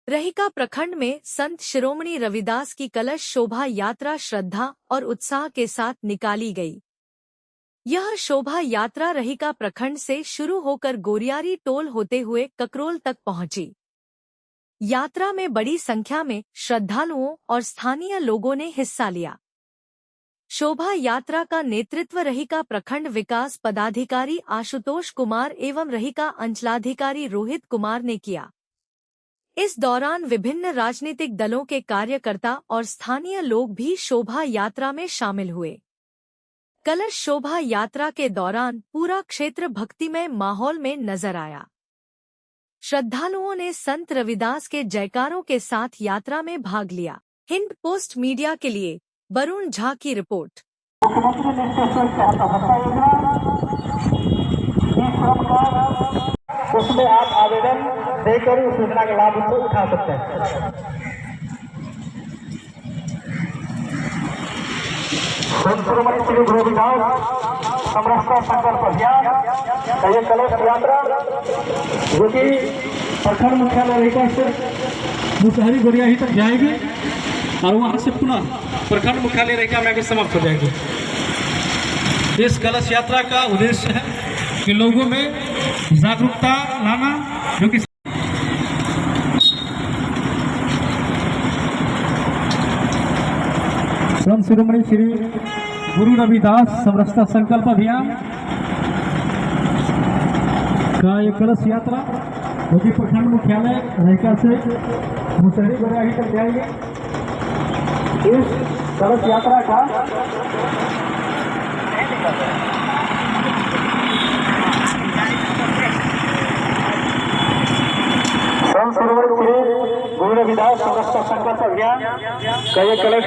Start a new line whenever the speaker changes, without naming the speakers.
रहिका प्रखंड में संत शिरोमणि रविदास की कलश शोभा यात्रा श्रद्धा और उत्साह के साथ निकाली गई। यह शोभा यात्रा रहिका प्रखंड से शुरू होकर गोरियारी टोल होते हुए ककरोल तक पहुंची। यात्रा में बड़ी संख्या में श्रद्धालुओं और स्थानीय लोगों ने हिस्सा लिया। शोभा यात्रा का नेतृत्व रहिका प्रखंड विकास पदाधिकारी आशुतोष कुमार एवं रहिका अंचलाधिकारी रोहित कुमार ने किया। इस दौरान विभिन्न राजनीतिक दलों के कार्यकर्ता और स्थानीय लोग भी शोभा यात्रा में शामिल हुए। कलश शोभा यात्रा के दौरान पूरा क्षेत्र भक्तिमय माहौल में नजर आया। श्रद्धालुओं ने संत रविदास के जयकारों के साथ यात्रा में भाग लिया। हिंद पोस्ट मीडिया के लिए वरुण झा की रिपोर्ट।
उसमें आप आवेदन देकर उस योजना के लाभ को उठा सकते हैं। संत शिरोमणि श्री गुरु रविदास समरसता संकल्प अभियान का ये कलश यात्रा जो कि प्रखंड मुख्यालय रहिका से मुसहरी गोरियाही तक जाएगी और वहां से पुनः प्रखंड मुख्यालय रहिका में आगे समाप्त हो जाएगी। इस कलश यात्रा का उद्देश्य है कि लोगों में जागरूकता लाना, जो कि संत शिरोमणि श्री गुरु रविदास समरसता संकल्प अभियान का ये कलश यात्रा जो कि प्रखंड मुख्यालय रहिका से मुसहरी गोरियाही तक जाएगी। इस कलश यात्रा का संत शिरोमणि श्री गुरु रविदास समरसता संकल्प अभियान का ये कलश